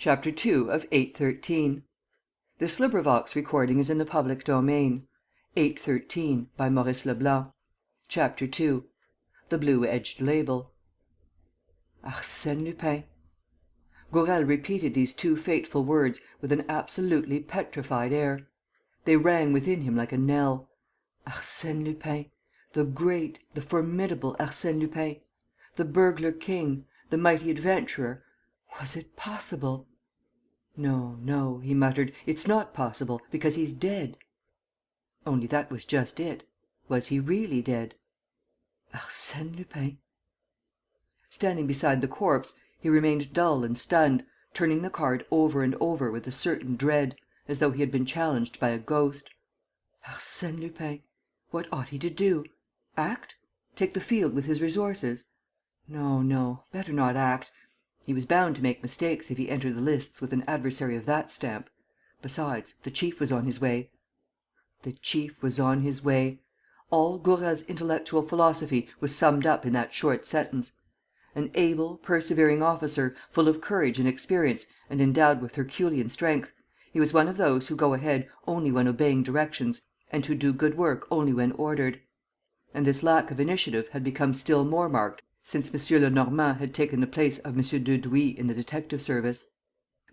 Chapter 2 of 813. This LibriVox is in the public domain. 813 by Maurice Leblanc. Chapter 2. The Blue-Edged Label. Arsène Lupin. Gourel repeated these two fateful words with an absolutely petrified air. They rang within him like a knell. Arsène Lupin. The great, the formidable Arsène Lupin. The burglar king, the mighty adventurer. Was it possible? "No, no," he muttered, "it's not possible, because he's dead." Only that was just it. Was he really dead? Arsène Lupin. Standing beside the corpse, he remained dull and stunned, turning the card over and over with a certain dread, as though he had been challenged by a ghost. Arsène Lupin. What ought he to do? Act? Take the field with his resources? No, no, better not act. He was bound to make mistakes if he entered the lists with an adversary of that stamp. Besides, the chief was on his way. The chief was on his way. All Gourel's intellectual philosophy was summed up in that short sentence. An able, persevering officer, full of courage and experience and endowed with herculean strength, he was one of those who go ahead only when obeying directions and who do good work only when ordered. And this lack of initiative had become still more marked since M. Lenormand had taken the place of M. Dudouis in the detective service.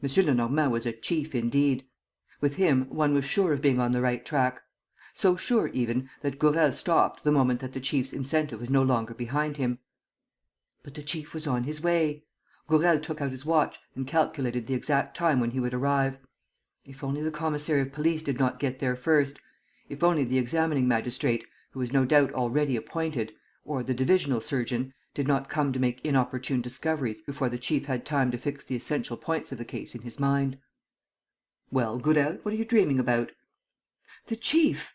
M. Lenormand was a chief indeed. With him, one was sure of being on the right track. So sure, even, that Gourel stopped the moment that the chief's incentive was no longer behind him. But the chief was on his way. Gourel took out his watch and calculated the exact time when he would arrive. If only the commissary of police did not get there first! If only the examining magistrate, who was no doubt already appointed, or the divisional surgeon, did not come to make inopportune discoveries before the chief had time to fix the essential points of the case in his mind. "Well, Gourel, what are you dreaming about?" "The chief!"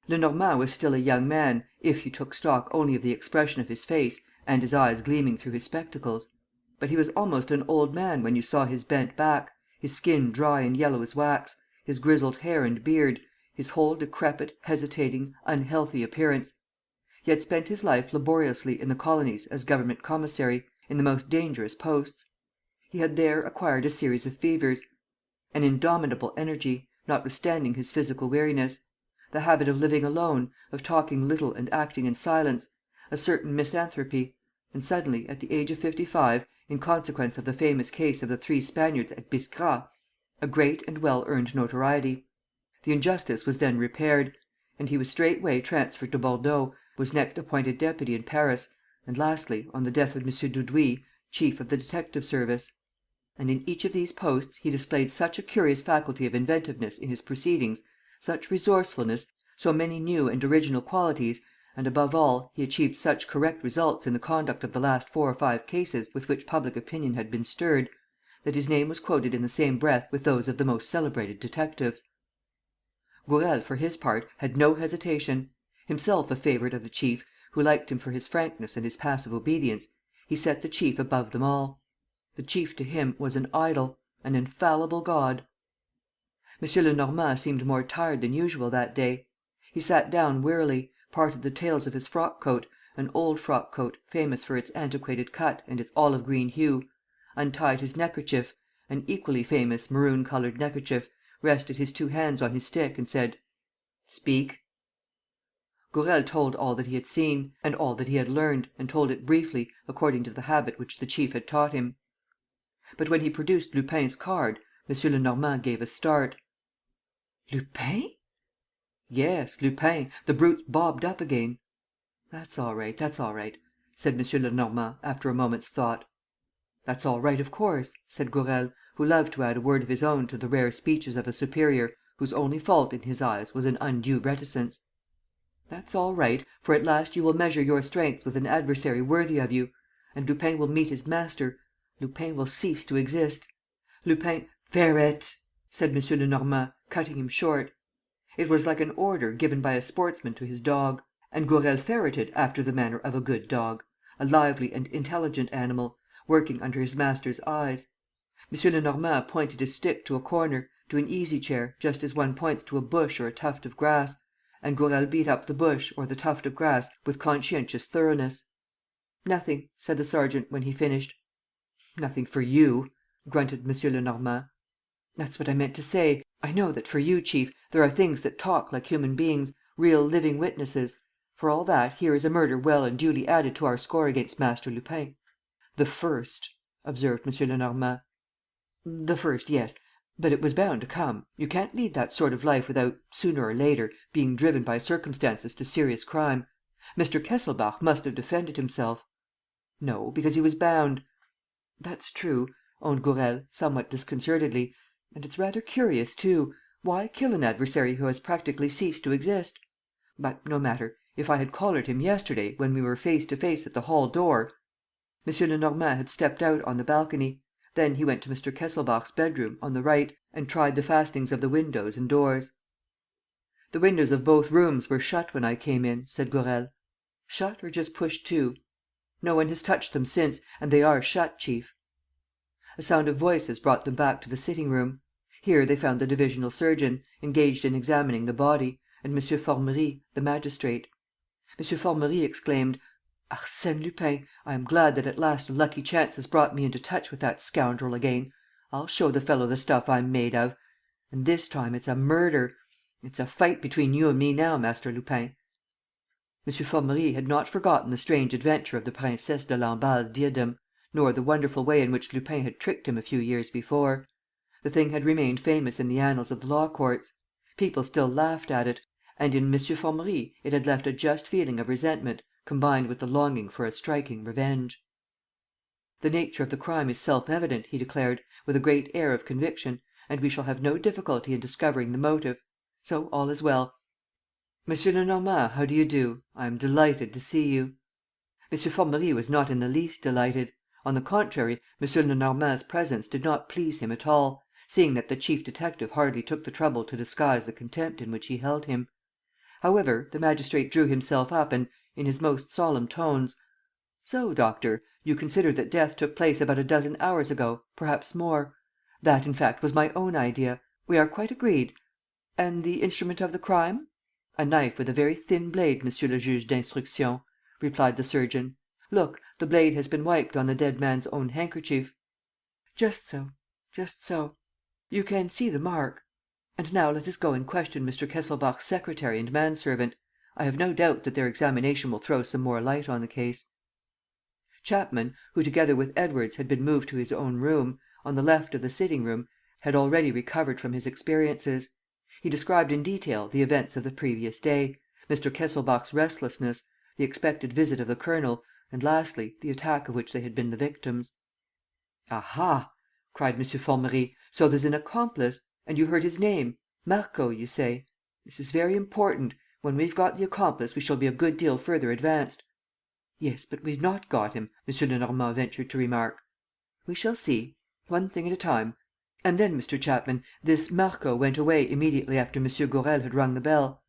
Lenormand was still a young man, if you took stock only of the expression of his face and his eyes gleaming through his spectacles. But he was almost an old man when you saw his bent back, his skin dry and yellow as wax, his grizzled hair and beard, his whole decrepit, hesitating, unhealthy appearance. He had spent his life laboriously in the colonies as government commissary, in the most dangerous posts. He had there acquired a series of fevers, an indomitable energy, notwithstanding his physical weariness, the habit of living alone, of talking little and acting in silence, a certain misanthropy, and suddenly, at the age of 55, in consequence of the famous case of the 3 Spaniards at Biskra, a great and well-earned notoriety. The injustice was then repaired, and he was straightway transferred to Bordeaux, was next appointed deputy in Paris, and lastly, on the death of M. Dudouis, chief of the detective service. And in each of these posts he displayed such a curious faculty of inventiveness in his proceedings, such resourcefulness, so many new and original qualities, and, above all, he achieved such correct results in the conduct of the last 4 or 5 cases with which public opinion had been stirred, that his name was quoted in the same breath with those of the most celebrated detectives. Gourel, for his part, had no hesitation. Himself a favorite of the chief, who liked him for his frankness and his passive obedience, he set the chief above them all. The chief to him was an idol, an infallible god. M. Lenormand seemed more tired than usual that day. He sat down wearily, parted the tails of his frock-coat, an old frock-coat, famous for its antiquated cut and its olive-green hue, untied his neckerchief, an equally famous maroon-coloured neckerchief, rested his 2 hands on his stick and said: "Speak." Gourel told all that he had seen, and all that he had learned, and told it briefly, according to the habit which the chief had taught him. But when he produced Lupin's card, M. Lenormand gave a start. "Lupin?" "Yes, Lupin. The brute's bobbed up again." "That's all right, that's all right," said M. Lenormand, after a moment's thought. "That's all right, of course," said Gourel, who loved to add a word of his own to the rare speeches of a superior whose only fault in his eyes was an undue reticence. "That's all right, for at last you will measure your strength with an adversary worthy of you. And Lupin will meet his master. Lupin will cease to exist. Lupin—" "Ferret!" said M. Lenormand, cutting him short. It was like an order given by a sportsman to his dog. And Gourel ferreted after the manner of a good dog, a lively and intelligent animal, working under his master's eyes. M. Lenormand pointed his stick to a corner, to an easy-chair, just as one points to a bush or a tuft of grass, and Gourel beat up the bush or the tuft of grass with conscientious thoroughness. "Nothing," said the sergeant, when he finished. "Nothing for you!" grunted M. Lenormand. "That's what I meant to say. I know that, for you, chief, there are things that talk like human beings, real living witnesses. For all that, here is a murder well and duly added to our score against Master Lupin." "The first," observed M. Lenormand. "The first, yes. But it was bound to come. You can't lead that sort of life without, sooner or later, being driven by circumstances to serious crime. Mr. Kesselbach must have defended himself." "No, because he was bound." "That's true," owned Gourel, somewhat disconcertedly. "And it's rather curious too. Why kill an adversary who has practically ceased to exist? But no matter. If I had collared him yesterday, when we were face to face at the hall door. M. Lenormand had stepped out on the balcony. Then he went to Mr. Kesselbach's bedroom, on the right, and tried the fastenings of the windows and doors. "The windows of both rooms were shut when I came in," said Gourel. "Shut or just pushed to?" "No one has touched them since; and they are shut, chief." A sound of voices brought them back to the sitting room. Here they found the divisional surgeon, engaged in examining the body, and M. Formerie, the magistrate. M. Formerie exclaimed: "Arsène Lupin! I am glad that at last a lucky chance has brought me into touch with that scoundrel again. I'll show the fellow the stuff I'm made of. And this time it's a murder. It's a fight between you and me now, Master Lupin." M. Formerie had not forgotten the strange adventure of the Princesse de Lamballe's diadem, nor the wonderful way in which Lupin had tricked him a few years before. The thing had remained famous in the annals of the law courts. People still laughed at it; and in M. Formerie it had left a just feeling of resentment combined with the longing for a striking revenge. "The nature of the crime is self-evident," he declared, with a great air of conviction, "and we shall have no difficulty in discovering the motive. So all is well. M. Lenormand, how do you do? I am delighted to see you." M. Formerie was not in the least delighted. On the contrary, M. Lenormand's presence did not please him at all, seeing that the chief detective hardly took the trouble to disguise the contempt in which he held him. However, the magistrate drew himself up and, in his most solemn tones: "So, doctor, you consider that death took place about a dozen hours ago, perhaps more. That, in fact, was my own idea. We are quite agreed. And the instrument of the crime?" "A knife with a very thin blade, Monsieur le Juge d'Instruction," replied the surgeon. "Look, the blade has been wiped on the dead man's own handkerchief." "Just so, just so. You can see the mark. And now let us go and question Mr. Kesselbach's secretary and manservant. I have no doubt that their examination will throw some more light on the case." Chapman, who together with Edwards had been moved to his own room, on the left of the sitting-room, had already recovered from his experiences. He described in detail the events of the previous day, Mr. Kesselbach's restlessness, the expected visit of the colonel, and, lastly, the attack of which they had been the victims. "Aha!" cried M. Formerie. "So there's an accomplice? And you heard his name? Marco, you say? This is very important. When we've got the accomplice, we shall be a good deal further advanced." "Yes, but we've not got him," M. Lenormand ventured to remark. "We shall see. One thing at a time. And then, Mr. Chapman, this Marco went away immediately after M. Gourel had rung the bell?"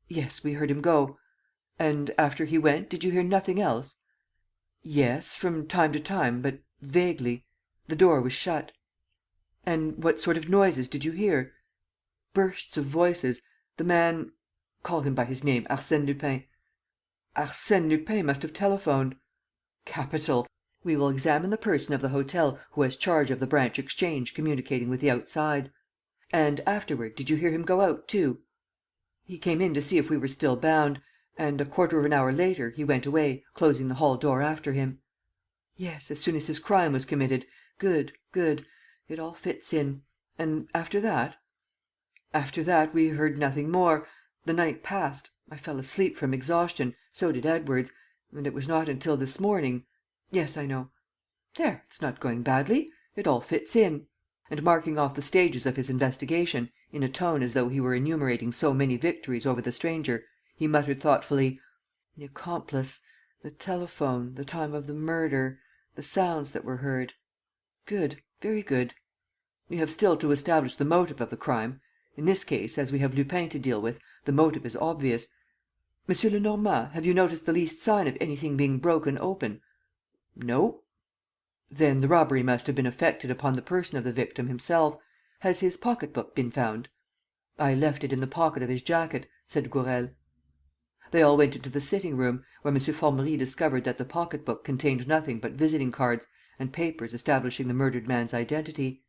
"Yes, we heard him go." "And, after he went, did you hear nothing else?" "Yes, from time to time, but vaguely. The door was shut." "And what sort of noises did you hear?" "Bursts of voices. The man call him by his name, Arsène Lupin." "Arsène Lupin must have telephoned." "Capital! We will examine the person of the hotel who has charge of the branch exchange communicating with the outside." "And, afterward, did you hear him go out too?" "He came in to see if we were still bound. And, a quarter of an hour later, he went away, closing the hall door after him." "Yes, as soon as his crime was committed. Good, good. It all fits in. And, after that?" "After that, we heard nothing more. The night passed. I fell asleep from exhaustion, so did Edwards. And it was not until this morning. Yes, I know. There, it's not going badly. It all fits in." And, marking off the stages of his investigation, in a tone as though he were enumerating so many victories over the stranger, he muttered thoughtfully: "The accomplice, the telephone, the time of the murder, the sounds that were heard. Good, very good. We have still to establish the motive of the crime. In this case, as we have Lupin to deal with, the motive is obvious. M. Lenormand, have you noticed the least sign of anything being broken open?" "No." "Then the robbery must have been effected upon the person of the victim himself. Has his pocket-book been found?" "I left it in the pocket of his jacket," said Gourel. They all went into the sitting-room, where M. Formerie discovered that the pocket-book contained nothing but visiting cards and papers establishing the murdered man's identity.